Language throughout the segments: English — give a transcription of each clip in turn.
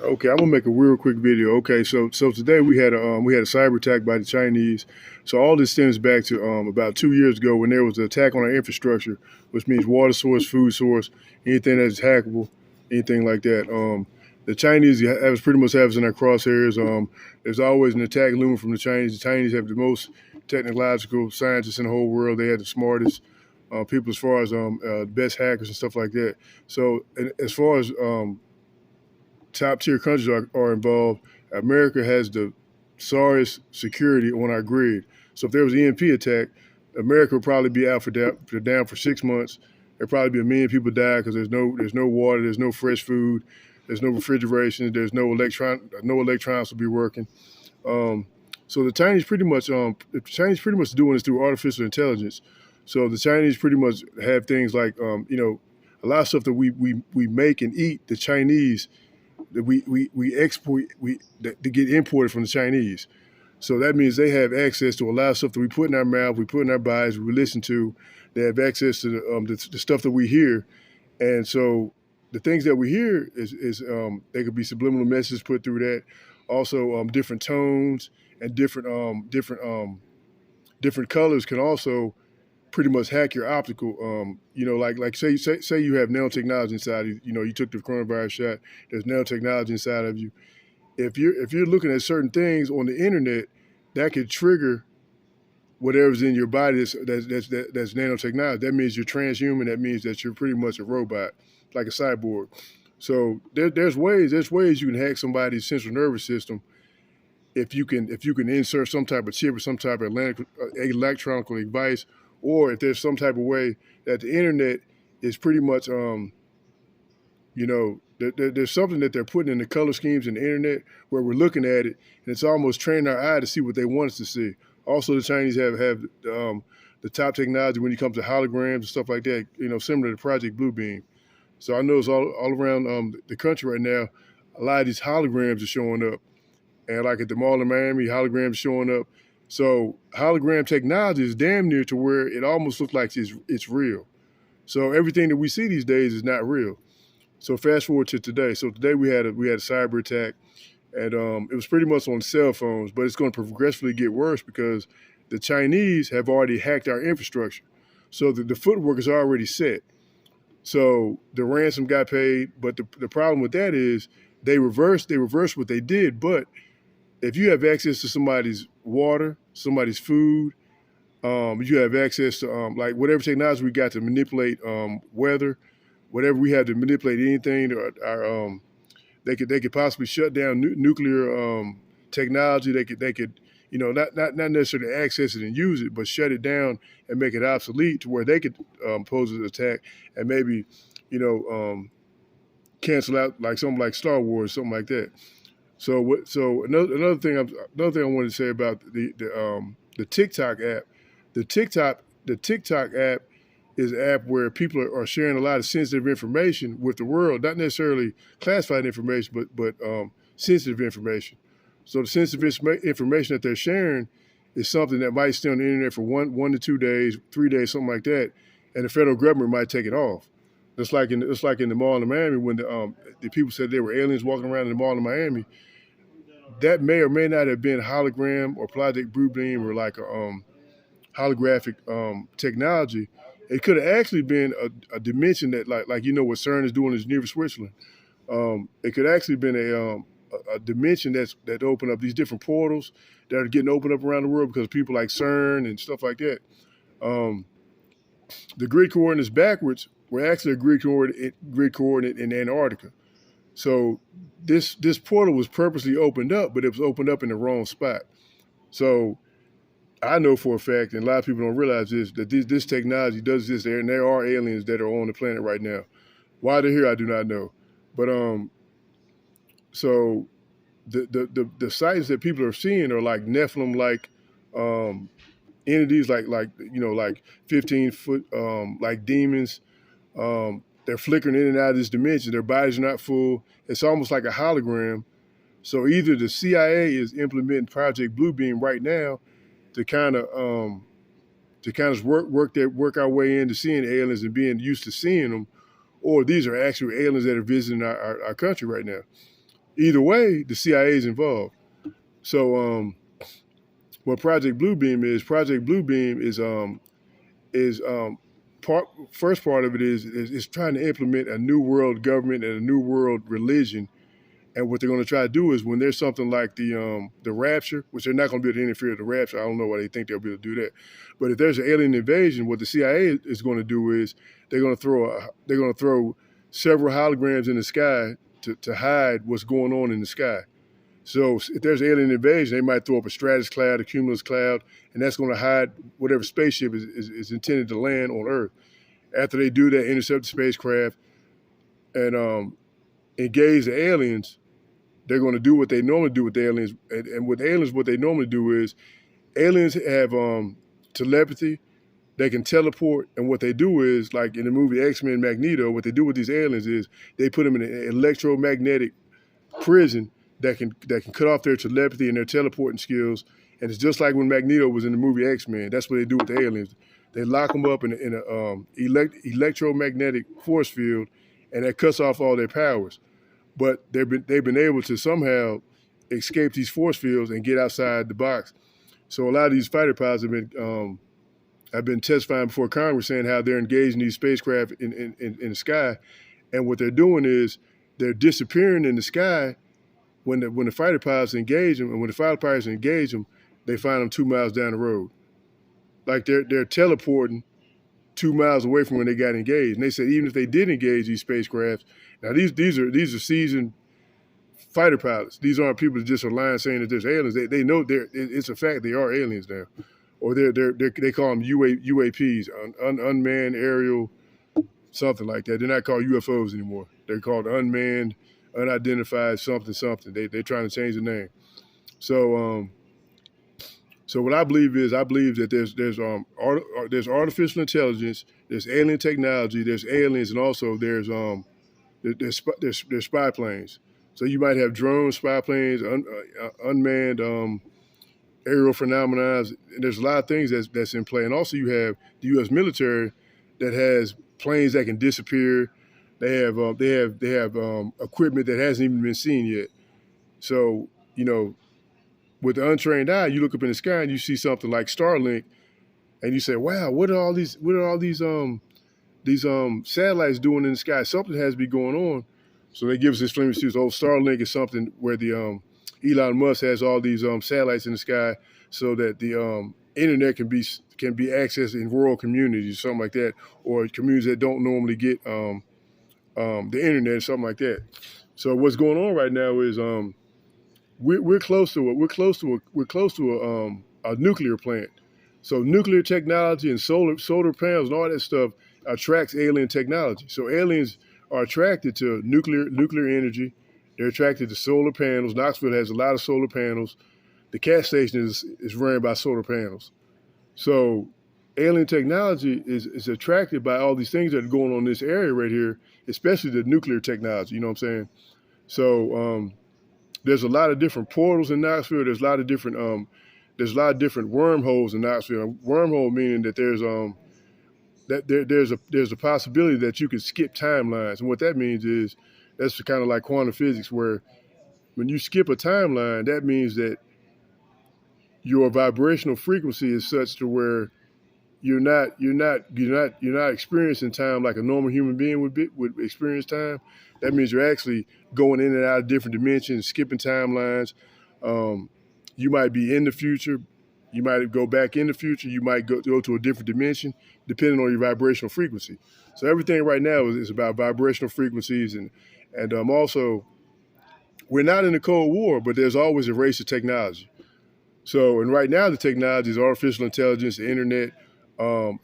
Okay, I'm gonna make a real quick video. Okay, so today we had a cyber attack by the Chinese. So all this stems back to about 2 years ago when there was an attack on our infrastructure, which means water source, food source, anything that's hackable, anything like that. The Chinese have pretty much have us in their crosshairs. There's always an attack looming from the Chinese. The Chinese have the most technological scientists in the whole world. They have the smartest people as far as best hackers and stuff like that. So as far as top tier countries are involved, America has the sorriest security on our grid. So if there was an EMP attack, America would probably be out for down for 6 months. There'd probably be a million people die because there's no water, there's no fresh food, there's no refrigeration, there's no electronics will be working. Um, so the Chinese pretty much doing this through artificial intelligence. So the Chinese pretty much have things like a lot of stuff that we make and eat. The Chinese that we export to get imported from the Chinese. So that means they have access to a lot of stuff that we put in our mouth, we put in our bodies, we listen to. They have access to the stuff that we hear, and so the things that we hear is they could be subliminal messages put through that. Also, different tones and different colors can also pretty much hack your optical. Like say you have nanotechnology inside of you. You know, you took the coronavirus shot. There's nanotechnology inside of you. If you're looking at certain things on the internet, that could trigger whatever's in your body that's nanotechnology. That means you're transhuman. That means that you're pretty much a robot, like a cyborg. So there's ways you can hack somebody's central nervous system if you can insert some type of chip or some type of electronic device, or if there's some type of way that the internet is pretty much there's something that they're putting in the color schemes in the internet where we're looking at it and it's almost training our eye to see what they want us to see. Also, the Chinese have the top technology when it comes to holograms and stuff like that. Similar to Project Bluebeam. So I know it's all around the country right now. A lot of these holograms are showing up, and like at the mall in Miami, holograms showing up. So hologram technology is damn near to where it almost looks like it's real. So everything that we see these days is not real. So fast forward to today. So today we had a cyber attack, and it was pretty much on cell phones, but it's going to progressively get worse because the Chinese have already hacked our infrastructure. So the footwork is already set. So the ransom got paid, but the problem with that is they reversed what they did. But if you have access to somebody's water, somebody's food, you have access to like whatever technology we got to manipulate weather, whatever we have to manipulate anything. They could possibly shut down nuclear technology. They could not necessarily access it and use it, but shut it down and make it obsolete to where they could pose an attack and maybe you know cancel out like something like Star Wars, something like that. So what? So another thing I wanted to say about the TikTok app, the TikTok app is an app where people are sharing a lot of sensitive information with the world, not necessarily classified information, but sensitive information. So the sensitive information that they're sharing is something that might stay on the internet for one to 2 days, 3 days, something like that, and the federal government might take it off. It's like in the mall in Miami when the people said there were aliens walking around in the mall in Miami. That may or may not have been hologram or Project Bluebeam or like a holographic technology. It could have actually been a dimension that like what CERN is doing in Geneva, Switzerland. It could actually been a dimension that opened up these different portals that are getting opened up around the world because of people like CERN and stuff like that. Um, the grid coordinates backwards were actually a grid coordinate in Antarctica. So this portal was purposely opened up, but it was opened up in the wrong spot. So I know for a fact, and a lot of people don't realize this, that this technology does exist there, and there are aliens that are on the planet right now. Why they're here, I do not know. But so the sites that people are seeing are like Nephilim, like um, entities, like 15 foot, like demons. They're flickering in and out of this dimension. Their bodies are not full. It's almost like a hologram. So either the CIA is implementing Project Bluebeam right now to kind of work our way into seeing aliens and being used to seeing them, or these are actual aliens that are visiting our country right now. Either way, the CIA is involved. So what Project Bluebeam is first part of it is trying to implement a new world government and a new world religion. And what they're going to try to do is when there's something like the rapture, which they're not going to be able to interfere with the rapture. I don't know why they think they'll be able to do that. But if there's an alien invasion, what the CIA is going to do is they're going to throw several holograms in the sky to hide what's going on in the sky. So if there's an alien invasion, they might throw up a stratus cloud, a cumulus cloud, and that's going to hide whatever spaceship is intended to land on Earth. After they do that, intercept the spacecraft and engage the aliens, they're going to do what they normally do with the aliens. And with aliens, what they normally do is aliens have telepathy. They can teleport. And what they do is, like in the movie X-Men Magneto, what they do with these aliens is they put them in an electromagnetic prison that can cut off their telepathy and their teleporting skills. And it's just like when Magneto was in the movie X-Men. That's what they do with the aliens. They lock them up in an electromagnetic force field, and that cuts off all their powers. But they've been able to somehow escape these force fields and get outside the box. So a lot of these fighter pilots have been testifying before Congress saying how they're engaging these spacecraft in the sky, and what they're doing is they're disappearing in the sky when the fighter pilots engage them, and when the fighter pilots engage them, they find them 2 miles down the road. Like they're teleporting 2 miles away from when they got engaged. And they said even if they did engage these spacecrafts, now these are seasoned fighter pilots. These aren't people that just are lying saying that there's aliens. They know it's a fact they are aliens now, or they call them UAPs, unmanned aerial something like that. They're not called UFOs anymore. They're called unmanned, unidentified something. They're trying to change the name. So what I believe that there's artificial intelligence, there's alien technology, there's aliens, and also there's spy planes. So you might have drones, spy planes, unmanned aerial phenomena. And there's a lot of things that's in play. And also you have the U.S. military that has planes that can disappear. They have equipment that hasn't even been seen yet. So with the untrained eye, you look up in the sky and you see something like Starlink, and you say, "Wow, what are all these satellites doing in the sky? Something has to be going on." So they give us this flaming excuse. Oh, Starlink is something where the Elon Musk has all these satellites in the sky so that the internet can be accessed in rural communities, something like that, or communities that don't normally get the internet, something like that. So what's going on right now is we're close to a nuclear plant. So nuclear technology and solar panels and all that stuff attracts alien technology. So aliens are attracted to nuclear energy. They're attracted to solar panels. Knoxville has a lot of solar panels. The gas station is run by solar panels. So alien technology is attracted by all these things that are going on in this area right here, especially the nuclear technology. You know what I'm saying? So there's a lot of different portals in Knoxville. There's a lot of different wormholes in Knoxville. Wormhole meaning that there's a possibility that you could skip timelines. And what that means is that's kind of like quantum physics, where when you skip a timeline, that means that your vibrational frequency is such to where you're not experiencing time like a normal human being would experience time. That means you're actually going in and out of different dimensions, skipping timelines. You might be in the future. You might go back in the future. You might go to a different dimension, depending on your vibrational frequency. So everything right now is about vibrational frequencies, and also we're not in the Cold War, but there's always a race of technology. So, and right now the technology is artificial intelligence, the internet,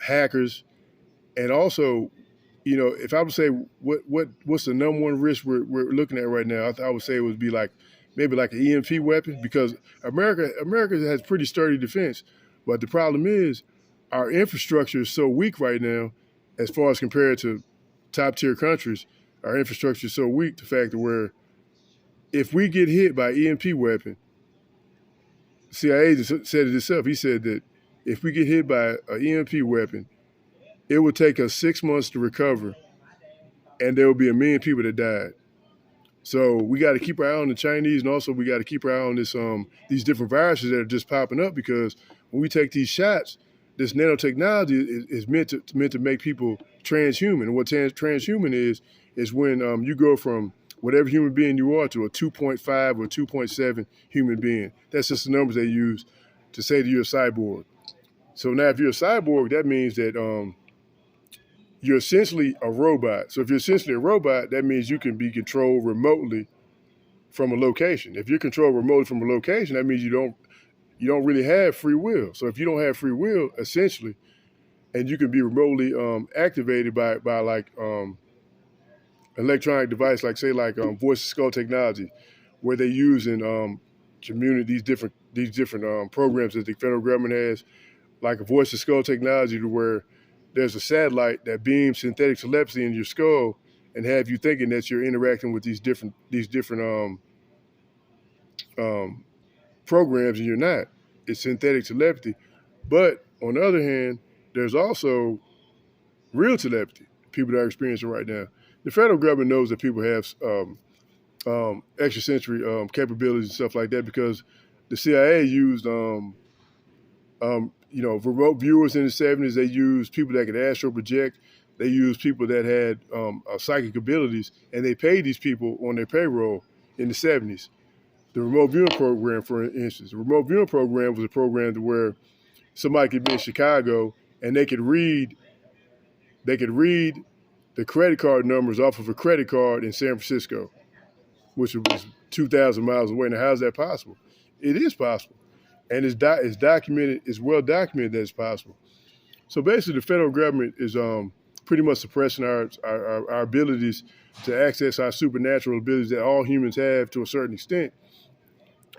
hackers, and also, if I would say what's the number one risk we're looking at right now, I would say it would be maybe like an EMP weapon, because America has pretty sturdy defense, but the problem is our infrastructure is so weak right now, as far as compared to top tier countries. Our infrastructure is so weak, the fact that where if we get hit by an EMP weapon, the CIA just said it itself. He said that if we get hit by an EMP weapon, it would take us 6 months to recover, and there will be 1 million people that died. So we got to keep our eye on the Chinese, and also we got to keep our eye on these different viruses that are just popping up, because when we take these shots, this nanotechnology is meant to make people transhuman. And what transhuman is when you go from whatever human being you are to a 2.5 or 2.7 human being. That's just the numbers they use to say that you're a cyborg. So now if you're a cyborg, that means that you're essentially a robot. So if you're essentially a robot, that means you can be controlled remotely from a location. If you're controlled remotely from a location, that means you don't really have free will. So if you don't have free will, essentially, and you can be remotely activated by like electronic device, like say like voice to skull technology, where they use in community these different programs that the federal government has, like a voice to skull technology, to where there's a satellite that beams synthetic telepathy in your skull and have you thinking that you're interacting with these different programs, and you're not. It's synthetic telepathy. But on the other hand, there's also real telepathy, people that are experiencing right now. The federal government knows that people have extrasensory capabilities and stuff like that, because the CIA used remote viewers in the 70s. They used people that could astral project. They used people that had psychic abilities, and they paid these people on their payroll in the 70s. The remote viewing program, for instance, the remote viewing program was a program to where somebody could be in Chicago and they could read the credit card numbers off of a credit card in San Francisco, which was 2,000 miles away. Now, how's that possible? It is possible. And it's documented, it's well documented that it's possible. So basically, the federal government is pretty much suppressing our abilities to access our supernatural abilities that all humans have to a certain extent.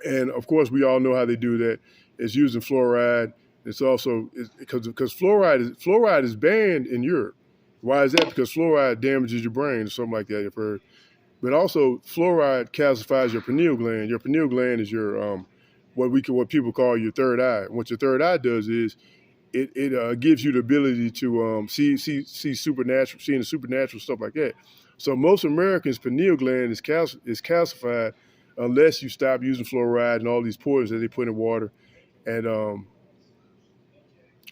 And of course, we all know how they do that. It's using fluoride. It's also because fluoride is banned in Europe. Why is that? Because fluoride damages your brain or something like that, you've heard. But also, fluoride calcifies your pineal gland. Your pineal gland is your what people call your third eye. What your third eye does is it gives you the ability to see supernatural, seeing the supernatural, stuff like that. So most Americans' pineal gland is calcified unless you stop using fluoride and all these poisons that they put in water. And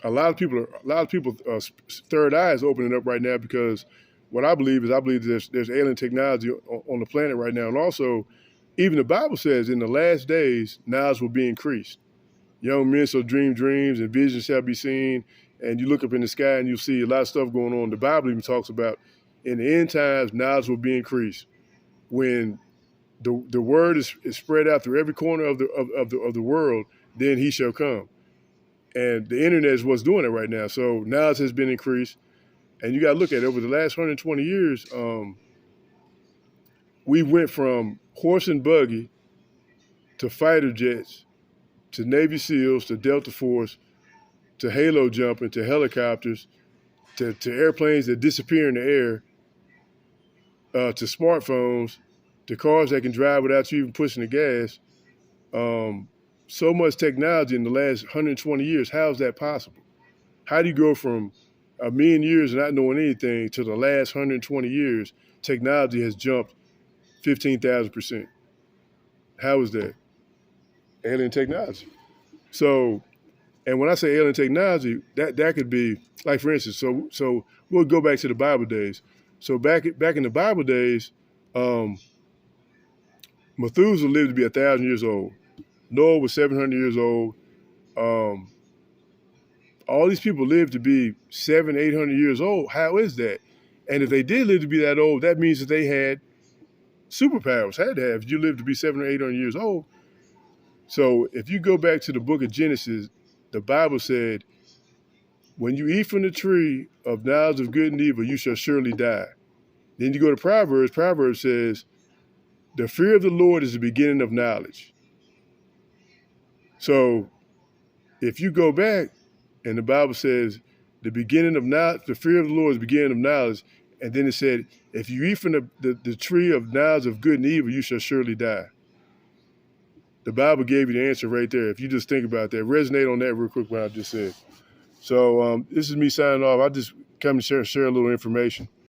a lot of people third eye is opening up right now, because what I believe there's alien technology on the planet right now. And also, even the Bible says in the last days, knowledge will be increased. Young men shall dream dreams and visions shall be seen. And you look up in the sky and you'll see a lot of stuff going on. The Bible even talks about in the end times, knowledge will be increased. When the word is spread out through every corner of the world, then he shall come. And the internet is what's doing it right now. So knowledge has been increased. And you got to look at it. Over the last 120 years, we went from horse and buggy to fighter jets to Navy SEALs to Delta Force to halo jumping to helicopters to airplanes that disappear in the air to smartphones to cars that can drive without you even pushing the gas. So much technology in the last 120 years. How is that possible? How do you go from a million years not knowing anything to the last 120 years, technology has jumped 15,000%? How is that? Alien technology. So, and when I say alien technology, that could be, like, for instance, so we'll go back to the Bible days. So back in the Bible days, Methuselah lived to be 1,000 years old. Noah was 700 years old. All these people lived to be 700, 800 years old. How is that? And if they did live to be that old, that means that they had superpowers, had to have. If you lived to be 700 or 800 years old. So if you go back to the book of Genesis, the Bible said, when you eat from the tree of knowledge of good and evil, you shall surely die. Then you go to Proverbs. Proverbs says, the fear of the Lord is the beginning of knowledge. So if you go back, and the Bible says the beginning of knowledge, the fear of the Lord is the beginning of knowledge. And then it said, if you eat from the tree of knowledge of good and evil, you shall surely die. The Bible gave you the answer right there. If you just think about that, resonate on that real quick, what I just said. So this is me signing off. I just come to share a little information.